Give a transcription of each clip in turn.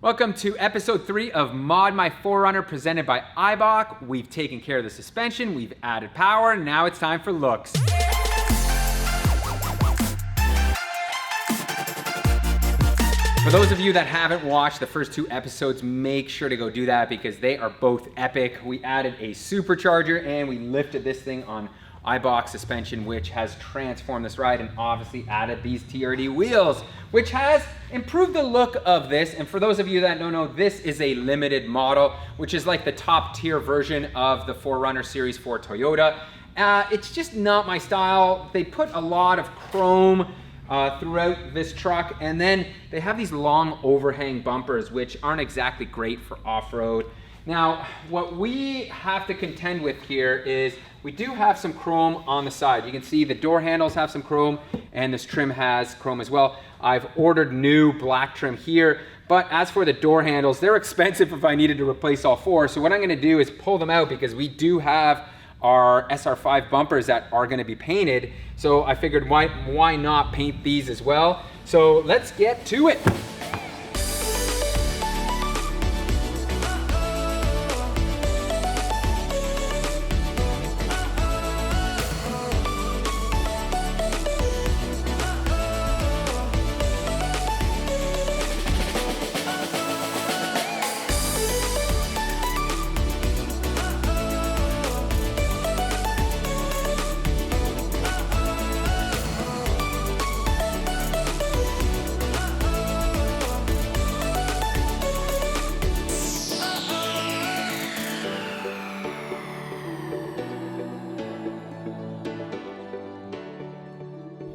Welcome to episode 3 of Mod My 4Runner presented by iBach. We've taken care of the suspension, we've added power, now it's time for looks. For those of you that haven't watched the first 2 episodes, make sure to go do that because they are both epic. We added a supercharger and we lifted this thing on iBach suspension, which has transformed this ride, and obviously added these TRD wheels, which has improved the look of this. And for those of you that don't know, this is a limited model, which is like the top tier version of the 4Runner series for Toyota. It's just not my style. They put a lot of chrome throughout this truck, and then they have these long overhang bumpers, which aren't exactly great for off-road. Now, what we have to contend with here is we do have some chrome on the side. You can see the door handles have some chrome, and this trim has chrome as well. I've ordered new black trim here, but as for the door handles, they're expensive if I needed to replace all 4. So what I'm gonna do is pull them out because we do have our SR5 bumpers that are gonna be painted. So I figured why not paint these as well? So let's get to it.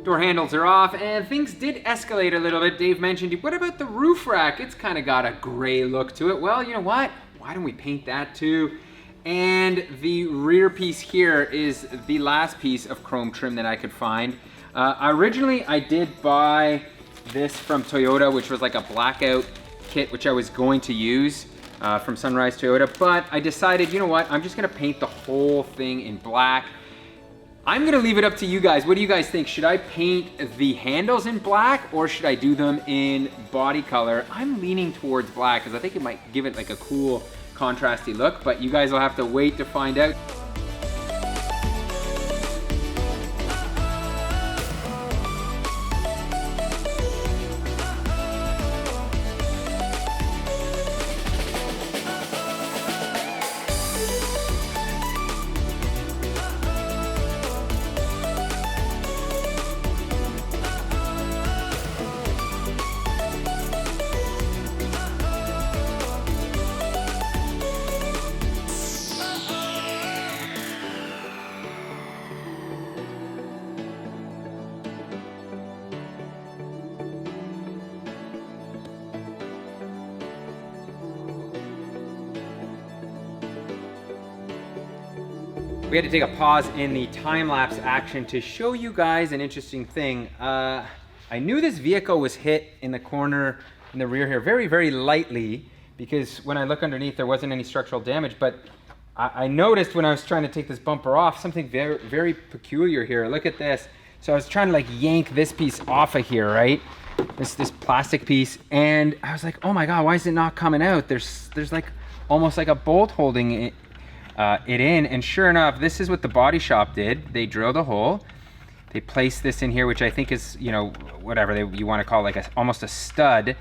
Door handles are off, and things did escalate a little bit. Dave mentioned, what about the roof rack? It's kind of got a gray look to it. Well, you know what? Why don't we paint that too? And the rear piece here is the last piece of chrome trim that I could find. Originally, I did buy this from Toyota, which was like a blackout kit, which I was going to use from Sunrise Toyota, but I decided, you know what? I'm just gonna paint the whole thing in black. I'm gonna leave it up to you guys. What do you guys think? Should I paint the handles in black or should I do them in body color? I'm leaning towards black because I think it might give it like a cool contrasty look, but you guys will have to wait to find out. We had to take a pause in the time-lapse action to show you guys an interesting thing. I knew this vehicle was hit in the corner in the rear here very, very lightly because when I look underneath there wasn't any structural damage, but I noticed when I was trying to take this bumper off something very, very peculiar here. Look at this. So I was trying to like yank this piece off of here, right? This plastic piece, and I was like, oh my God, why is it not coming out? There's like almost like a bolt holding it in, and sure enough, this is what the body shop did. They drilled a hole, they placed this in here, which I think is, you know, whatever you want to call it, like almost a stud,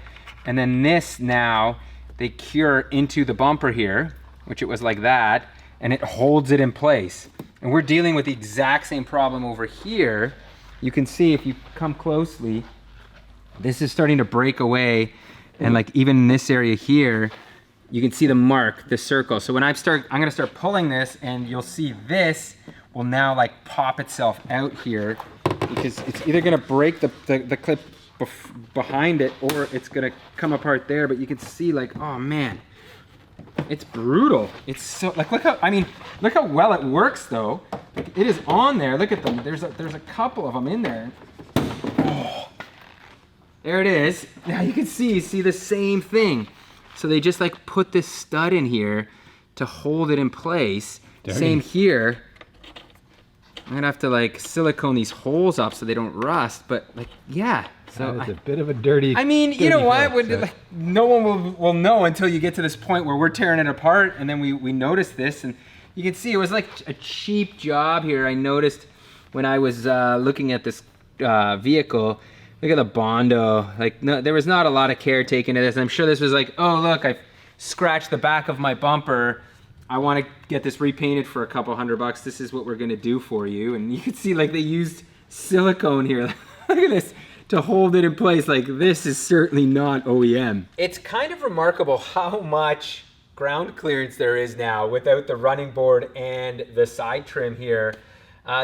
and then this now they cure into the bumper here, which it was like that, and it holds it in place. And we're dealing with the exact same problem over here. You can see if you come closely, this is starting to break away, and like even in this area here, you can see the mark, the circle. So when I'm gonna start pulling this, and you'll see this will now like pop itself out here because it's either gonna break the clip behind it or it's gonna come apart there. But you can see like, oh man, it's brutal. It's so like, look how well it works though. Like, it is on there. Look at them. There's a couple of them in there. Oh, there it is. Now you can see the same thing. So they just like put this stud in here to hold it in place. Dirty. Same here. I'm gonna have to like silicone these holes up so they don't rust, but like, yeah, So that is a bit of a dirty. I mean, you know what? Flare, no one will know until you get to this point where we're tearing it apart, and then we notice this, and you can see it was like a cheap job here. I noticed when I was looking at this vehicle. Look at the Bondo. Like, no, there was not a lot of care taken to this. I'm sure this was like, oh look, I scratched the back of my bumper. I want to get this repainted for a couple $100. This is what we're gonna do for you. And you can see like they used silicone here. Look at this to hold it in place. Like, this is certainly not OEM. It's kind of remarkable how much ground clearance there is now without the running board and the side trim here.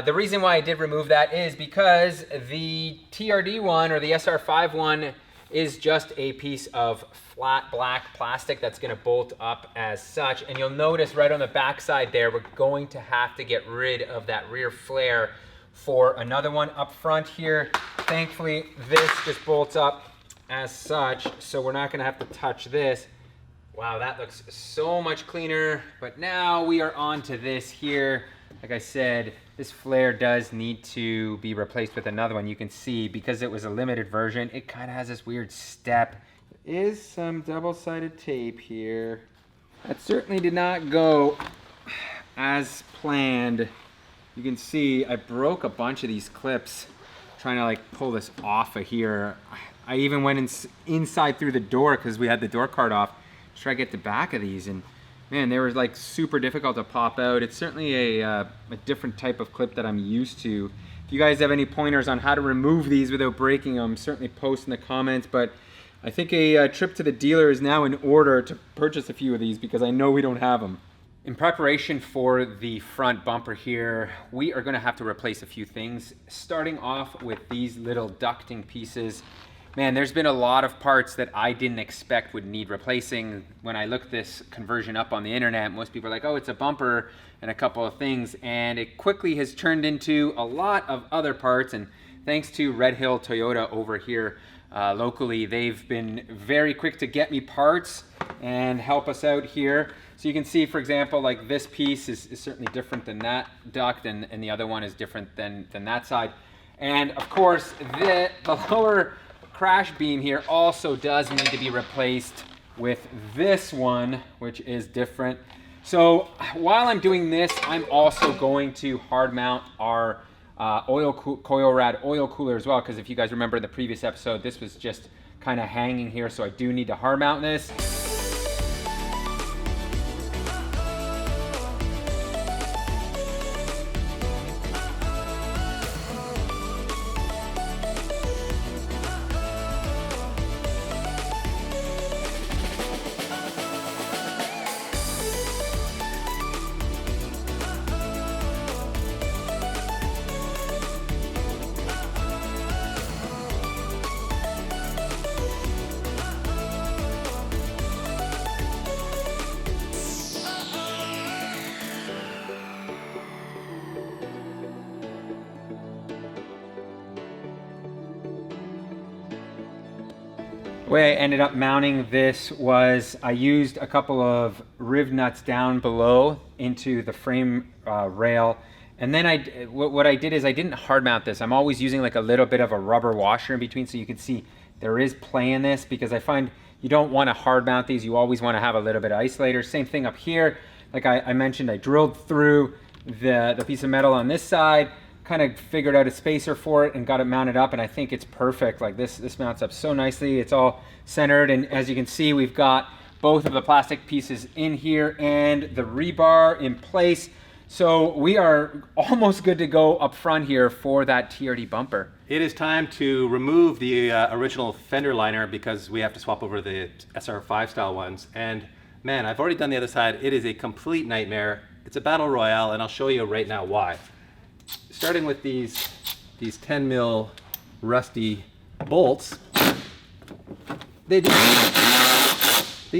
The reason why I did remove that is because the TRD one, or the SR5 one, is just a piece of flat black plastic that's gonna bolt up as such. And you'll notice right on the back side there, we're going to have to get rid of that rear flare for another one up front here. Thankfully, this just bolts up as such, so we're not gonna have to touch this. Wow, that looks so much cleaner. But now we are on to this here. Like I said, this flare does need to be replaced with another one. You can see, because it was a limited version, it kind of has this weird step. There is some double-sided tape here. That certainly did not go as planned. You can see I broke a bunch of these clips trying to like pull this off of here. I even went inside through the door because we had the door card off to try to get the back of these, and man, they were like super difficult to pop out. It's certainly a different type of clip that I'm used to. If you guys have any pointers on how to remove these without breaking them, certainly post in the comments. But I think a trip to the dealer is now in order to purchase a few of these because I know we don't have them. In preparation for the front bumper here, we are gonna have to replace a few things, starting off with these little ducting pieces. Man, there's been a lot of parts that I didn't expect would need replacing. When I looked this conversion up on the internet, most people are like, oh, it's a bumper and a couple of things. And it quickly has turned into a lot of other parts. And thanks to Red Hill Toyota over here locally, they've been very quick to get me parts and help us out here. So you can see, for example, like this piece is certainly different than that duct, and the other one is different than that side. And of course, the lower crash beam here also does need to be replaced with this one, which is different. So while I'm doing this, I'm also going to hard mount our coil rad oil cooler as well, because if you guys remember in the previous episode, this was just kind of hanging here, so I do need to hard mount this. The way I ended up mounting this was I used a couple of riv nuts down below into the frame rail, and then what I did is I didn't hard mount this. I'm always using like a little bit of a rubber washer in between, so you can see there is play in this, because I find you don't want to hard mount these. You always want to have a little bit of isolator. Same thing up here. Like I mentioned, I drilled through the piece of metal on this side, kind of figured out a spacer for it and got it mounted up, and I think it's perfect. Like this mounts up so nicely. It's all centered, and as you can see, we've got both of the plastic pieces in here and the rebar in place. So we are almost good to go up front here for that TRD bumper. It is time to remove the original fender liner because we have to swap over the SR5 style ones. And man, I've already done the other side. It is a complete nightmare. It's a battle royale, and I'll show you right now why. Starting with these 10 mil rusty bolts, these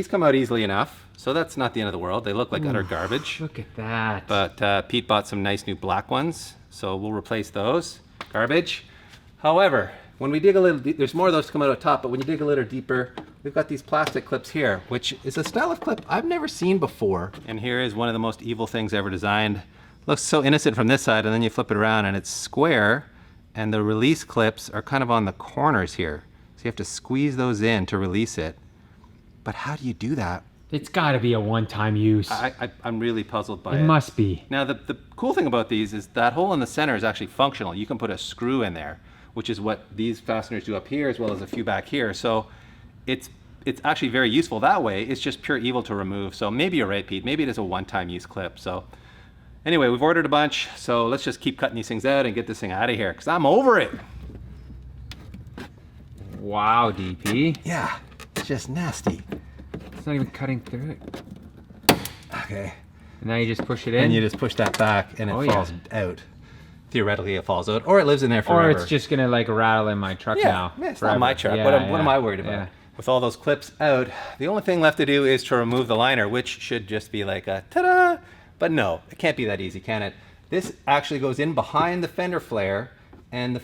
come out easily enough, so that's not the end of the world. They look like utter garbage. Look at that. But Pete bought some nice new black ones, so we'll replace those. Garbage. However, when we dig a little deep, there's more of those to come out of top, but when you dig a little deeper, we've got these plastic clips here, which is a style of clip I've never seen before. And here is one of the most evil things ever designed. Looks so innocent from this side, and then you flip it around and it's square, and the release clips are kind of on the corners here. So you have to squeeze those in to release it. But how do you do that? It's got to be a one-time use. I'm really puzzled by it. It must be. Now, the cool thing about these is that hole in the center is actually functional. You can put a screw in there, which is what these fasteners do up here, as well as a few back here. So it's actually very useful that way. It's just pure evil to remove. So maybe you're right, Pete. Maybe it is a one-time use clip. So anyway, we've ordered a bunch. So let's just keep cutting these things out and get this thing out of here, because I'm over it. Wow, DP. Yeah, it's just nasty. It's not even cutting through it. Okay. And now you just push it in? And you just push that back and it falls out. Theoretically, it falls out. Or it lives in there forever. Or it's just going to like rattle in my truck now. Yeah, it's not my truck. What am I worried about? Yeah. With all those clips out, the only thing left to do is to remove the liner, which should just be like a ta-da. But no, it can't be that easy, can it? This actually goes in behind the Fender Flare, and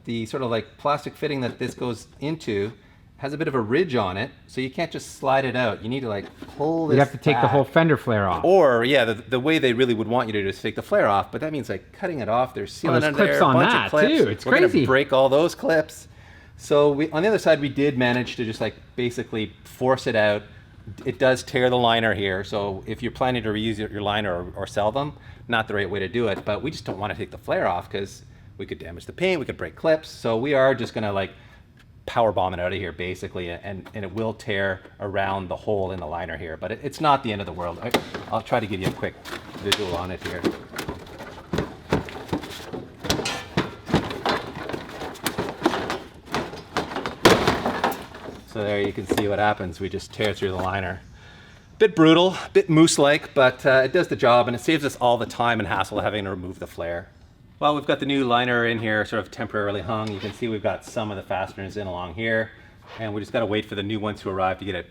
the sort of like plastic fitting that this goes into has a bit of a ridge on it, so you can't just slide it out. You need to like pull this. You have to take back. the whole Fender Flare off. Or yeah, the way they really would want you to do is take the flare off, but that means like cutting it off. There's sealant under clips there, on a bunch that of clips. too. It's We're crazy. gonna break all those clips. So on the other side, we did manage to just like basically force it out. It does tear the liner here, so if you're planning to reuse your liner or sell them, not the right way to do it. But we just don't want to take the flare off because we could damage the paint, we could break clips. So we are just gonna like power bomb it out of here basically, and it will tear around the hole in the liner here, but it's not the end of the world. I'll try to give you a quick visual on it here. So there you can see what happens. We just tear through the liner. Bit brutal, bit moose-like, but it does the job, and it saves us all the time and hassle of having to remove the flare. Well, we've got the new liner in here sort of temporarily hung. You can see we've got some of the fasteners in along here, and we just got to wait for the new ones to arrive to get it,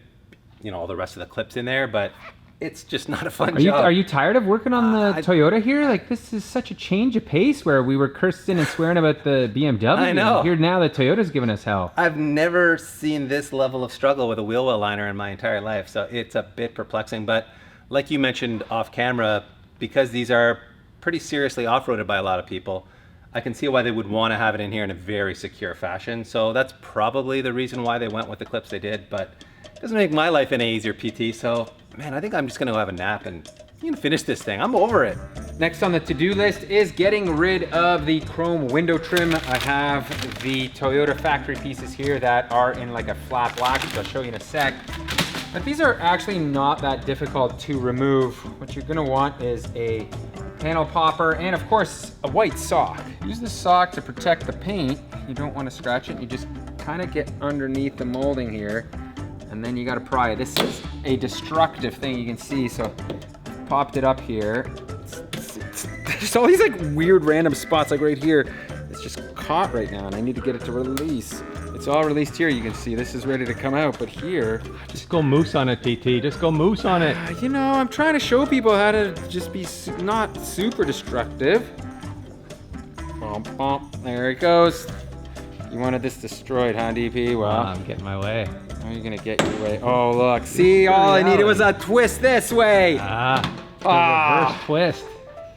all the rest of the clips in there, but it's just not a fun job. Are you tired of working on the Toyota here? Like, this is such a change of pace where we were cursing and swearing about the BMW. I know. Here now the Toyota's giving us hell. I've never seen this level of struggle with a wheel well liner in my entire life, so it's a bit perplexing, but like you mentioned off camera, because these are pretty seriously off-roaded by a lot of people, I can see why they would want to have it in here in a very secure fashion. So that's probably the reason why they went with the clips they did, but it doesn't make my life any easier, PT. So man, I think I'm just gonna go have a nap and finish this thing. I'm over it. Next on the to-do list is getting rid of the chrome window trim. I have the Toyota factory pieces here that are in like a flat black, which I'll show you in a sec. But these are actually not that difficult to remove. What you're gonna want is a panel popper and of course a white sock. Use the sock to protect the paint. You don't want to scratch it. You just kind of get underneath the molding here and then you got to pry it. This is a destructive thing, you can see. So popped it up here. There's all these like weird random spots like right here. It's just caught right now and I need to get it to release. It's all released here. You can see this is ready to come out, but here. Just go moose on it, PT. Just go moose on it. I'm trying to show people how to just be not super destructive. Bump, bump. There it goes. You wanted this destroyed, huh, DP? Well, I'm getting my way. how are you gonna get your way? Oh, look. See, all I needed was a twist this way. Reverse twist.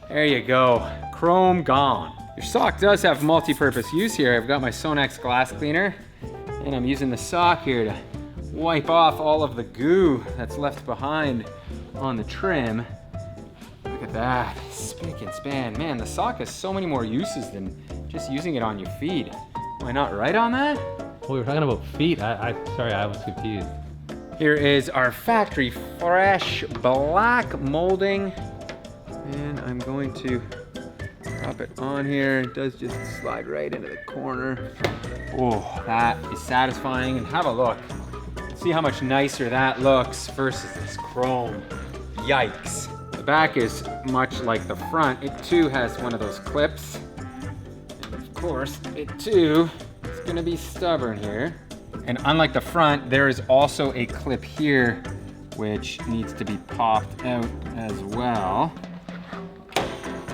There you go. Chrome gone. Your sock does have multi-purpose use here. I've got my Sonex glass cleaner and I'm using the sock here to wipe off all of the goo that's left behind on the trim. Look at that, spick and span. Man, the sock has so many more uses than just using it on your feet. Am I not right on that? Well, we were talking about feet. Sorry, I was confused. Here is our factory fresh black molding. And I'm going to drop it on here. It does just slide right into the corner. Oh, that is satisfying. And have a look. See how much nicer that looks versus this chrome. Yikes. The back is much like the front. It too has one of those clips. And of course, it too is gonna be stubborn here. And unlike the front, there is also a clip here which needs to be popped out as well.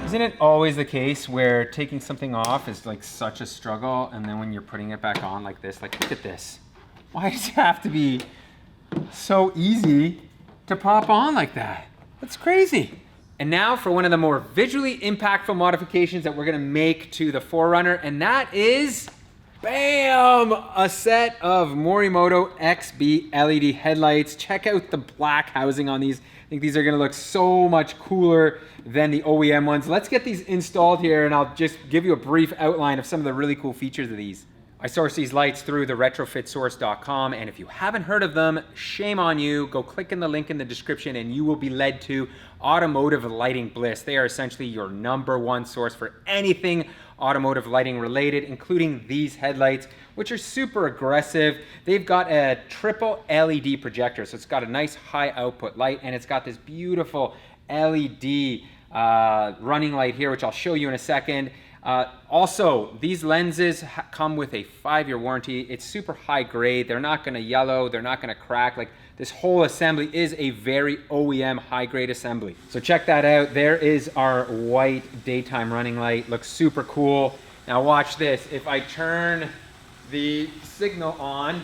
Isn't it always the case where taking something off is like such a struggle, and then when you're putting it back on like this, like look at this. Why does it have to be so easy to pop on like that? That's crazy. And now for one of the more visually impactful modifications that we're gonna make to the 4Runner, and that is, bam, a set of Morimoto XB LED headlights. Check out the black housing on these. I think these are gonna look so much cooler than the OEM ones. Let's get these installed here, and I'll just give you a brief outline of some of the really cool features of these. I source these lights through the retrofitsource.com, and if you haven't heard of them, shame on you. Go click in the link in the description and you will be led to Automotive Lighting Bliss. They are essentially your #1 source for anything automotive lighting related, including these headlights, which are super aggressive. They've got a triple LED projector, so it's got a nice high output light, and it's got this beautiful LED running light here, which I'll show you in a second. Also, these lenses come with a 5-year warranty. It's super high grade. They're not gonna yellow, they're not gonna crack. Like, this whole assembly is a very OEM high grade assembly. So check that out. There is our white daytime running light. Looks super cool. Now watch this. If I turn the signal on,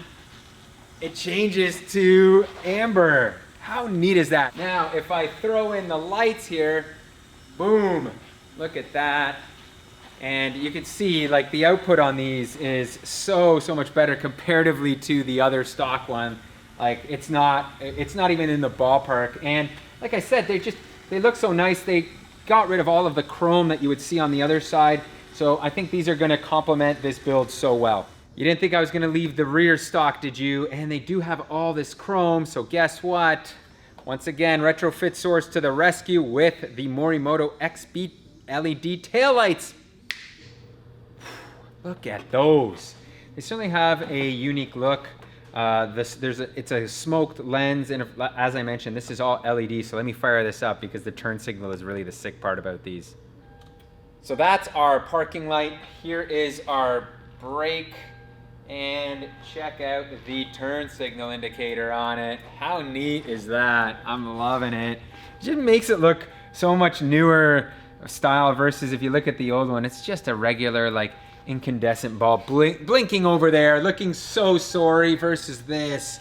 it changes to amber. How neat is that? Now, if I throw in the lights here, boom, look at that. And you can see like the output on these is so much better comparatively to the other stock one. Like it's not even in the ballpark. And like I said, they look so nice. They got rid of all of the chrome that you would see on the other side. So I think these are gonna complement this build so well. You didn't think I was gonna leave the rear stock, did you? And they do have all this chrome, so guess what? Once again, Retrofit Source to the rescue with the Morimoto XB LED taillights. Look at those. They certainly have a unique look. It's a smoked lens, and as I mentioned, this is all LED, so let me fire this up because the turn signal is really the sick part about these. So that's our parking light. Here is our brake, and check out the turn signal indicator on it. How neat is that? I'm loving it. It just makes it look so much newer style versus if you look at the old one, it's just a regular like incandescent bulb blinking over there, looking so sorry, versus this.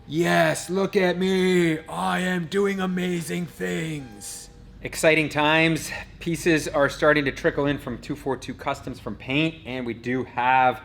Yes, look at me. I am doing amazing things. Exciting times. Pieces are starting to trickle in from 242 Customs from paint, and we do have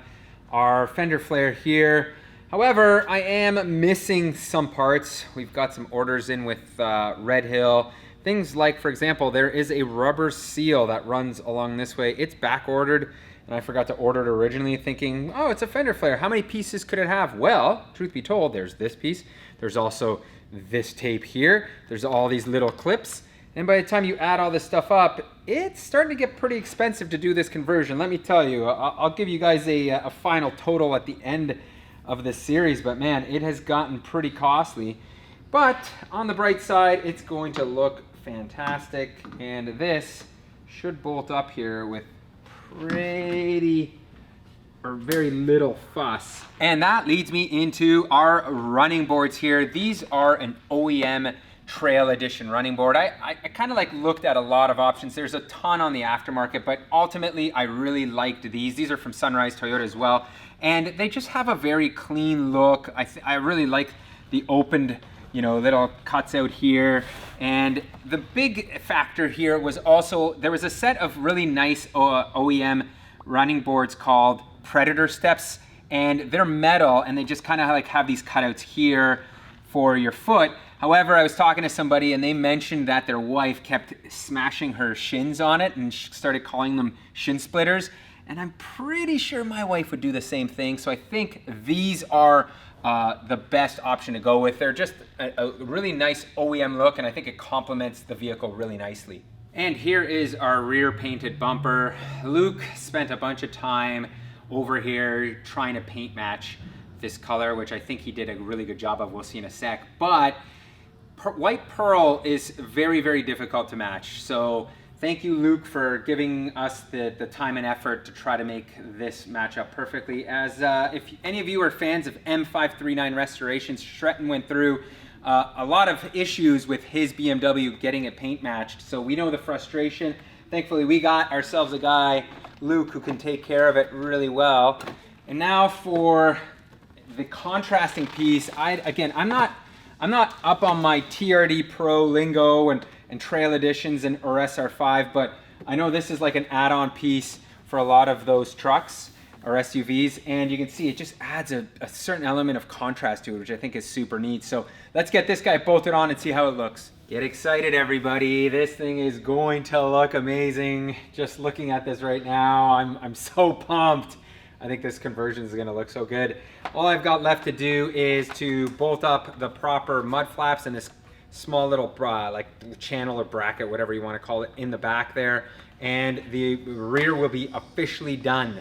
our Fender Flare here. However, I am missing some parts. We've got some orders in with Red Hill. Things like, for example, there is a rubber seal that runs along this way. It's back ordered, and I forgot to order it originally thinking, oh, it's a Fender Flare. How many pieces could it have? Well, truth be told, there's this piece. There's also this tape here. There's all these little clips. And by the time you add all this stuff up, it's starting to get pretty expensive to do this conversion. Let me tell you, I'll give you guys a final total at the end of this series, but man, it has gotten pretty costly. But on the bright side, it's going to look fantastic. And this should bolt up here with very little fuss. And that leads me into our running boards here. These are an OEM Trail Edition running board. I kind of like looked at a lot of options. There's a ton on the aftermarket, but ultimately I really liked these. These are from Sunrise Toyota as well, and they just have a very clean look. I really like the opened, you know, little cuts out here. And the big factor here was also, there was a set of really nice OEM running boards called Predator Steps, and they're metal, and they just kind of like have these cutouts here for your foot. However, I was talking to somebody and they mentioned that their wife kept smashing her shins on it and started calling them shin splitters. And I'm pretty sure my wife would do the same thing. So I think these are the best option to go with. They're just a really nice OEM look, and I think it complements the vehicle really nicely. And here is our rear painted bumper. Luke spent a bunch of time over here trying to paint match this color, which I think he did a really good job of. We'll see in a sec. But white pearl is very, very difficult to match. So thank you, Luke, for giving us the time and effort to try to make this match up perfectly. As if any of you are fans of M539 restorations, Shretton went through a lot of issues with his BMW getting it paint matched. So we know the frustration. Thankfully, we got ourselves a guy, Luke, who can take care of it really well. And now for the contrasting piece, I'm not up on my TRD Pro lingo and and Trail Editions and or SR5, but I know this is like an add-on piece for a lot of those trucks or SUVs, and you can see it just adds a certain element of contrast to it, which I think is super neat. So let's get this guy bolted on and see how it looks. Get excited, everybody. This thing is going to look amazing. Just looking at this right now, I'm so pumped. I think this conversion is gonna look so good. All I've got left to do is to bolt up the proper mud flaps and this small little like channel or bracket, whatever you wanna call it, in the back there. And the rear will be officially done.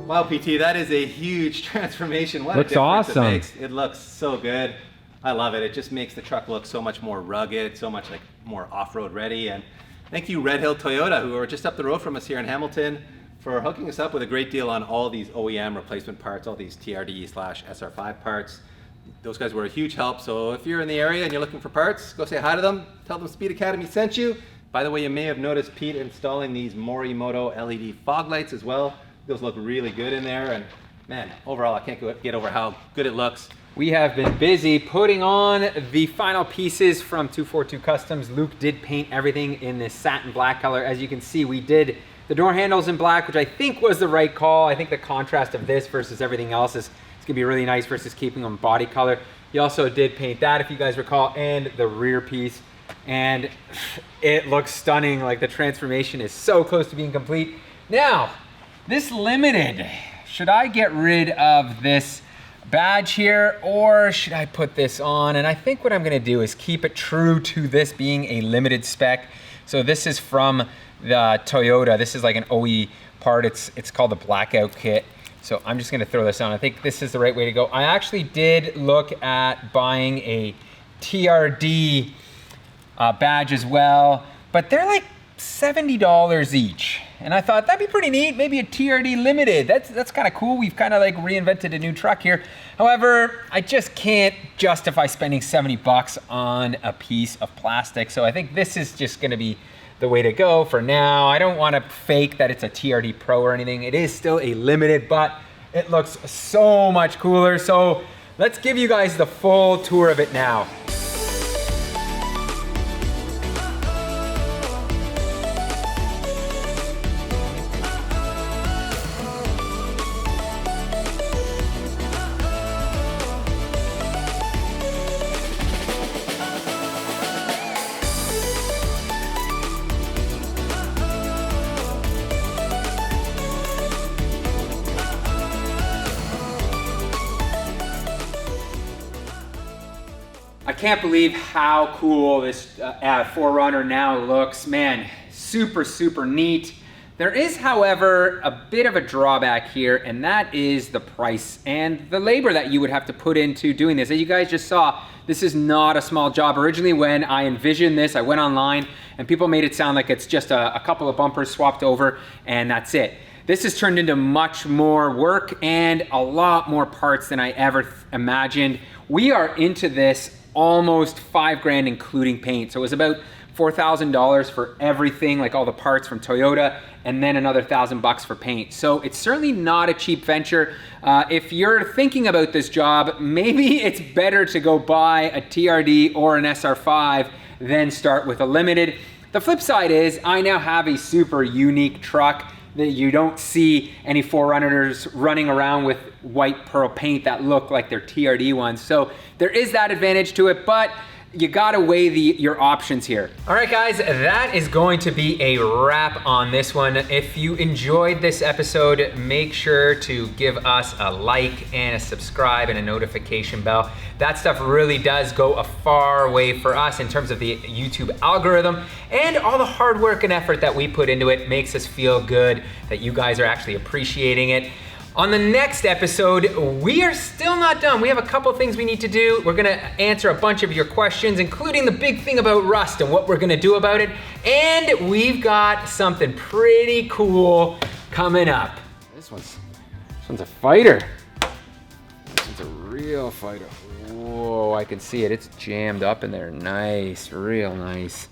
Wow, PT, that is a huge transformation. What Looks a difference awesome. it makes. It looks so good. I love it. It just makes the truck look so much more rugged, so much like more off-road ready. And thank you, Red Hill Toyota, who are just up the road from us here in Hamilton, for hooking us up with a great deal on all these OEM replacement parts, all these TRD/SR5 parts. Those guys were a huge help. So if you're in the area and you're looking for parts, go say hi to them. Tell them Speed Academy sent you. By the way, you may have noticed Pete installing these Morimoto LED fog lights as well. Those look really good in there, and man, overall I can't get over how good it looks. We have been busy putting on the final pieces from 242 Customs. Luke did paint everything in this satin black color. As you can see, we did the door handles in black, which I think was the right call. I think the contrast of this versus everything else is gonna be really nice versus keeping them body color. He also did paint that, if you guys recall, and the rear piece, and it looks stunning. Like, the transformation is so close to being complete. Now, this limited, should I get rid of this badge here or should I put this on? And I think what I'm gonna do is keep it true to this being a limited spec. So this is from the Toyota. This is like an OE part. It's called the Blackout Kit. So I'm just gonna throw this on. I think this is the right way to go. I actually did look at buying a TRD badge as well, but they're like $70 each. And I thought that'd be pretty neat, maybe a TRD limited. That's kind of cool. We've kind of like reinvented a new truck here. However, I just can't justify spending 70 bucks on a piece of plastic. So I think this is just gonna be the way to go for now. I don't want to fake that it's a TRD Pro or anything. It is still a limited, but it looks so much cooler. So let's give you guys the full tour of it now. I can't believe how cool this 4Runner now looks. Man, super, super neat. There is, however, a bit of a drawback here, and that is the price and the labor that you would have to put into doing this. As you guys just saw, this is not a small job. Originally, when I envisioned this, I went online and people made it sound like it's just a couple of bumpers swapped over and that's it. This has turned into much more work and a lot more parts than I ever imagined. We are into this almost $5,000 including paint. So it was about $4,000 for everything, like all the parts from Toyota, and then another $1,000 for paint. So it's certainly not a cheap venture. If you're thinking about this job, maybe it's better to go buy a TRD or an SR5 than start with a limited. The flip side is I now have a super unique truck that you don't see any 4Runners running around with white pearl paint that look like they're TRD ones. So there is that advantage to it, but you gotta weigh your options here. All right, guys, that is going to be a wrap on this one. If you enjoyed this episode, make sure to give us a like and a subscribe and a notification bell. That stuff really does go a far way for us in terms of the YouTube algorithm, and all the hard work and effort that we put into it makes us feel good that you guys are actually appreciating it. On the next episode, we are still not done. We have a couple things we need to do. We're gonna answer a bunch of your questions, including the big thing about rust and what we're gonna do about it. And we've got something pretty cool coming up. This one's a fighter. This one's a real fighter. Whoa, I can see it. It's jammed up in there. Nice, real nice.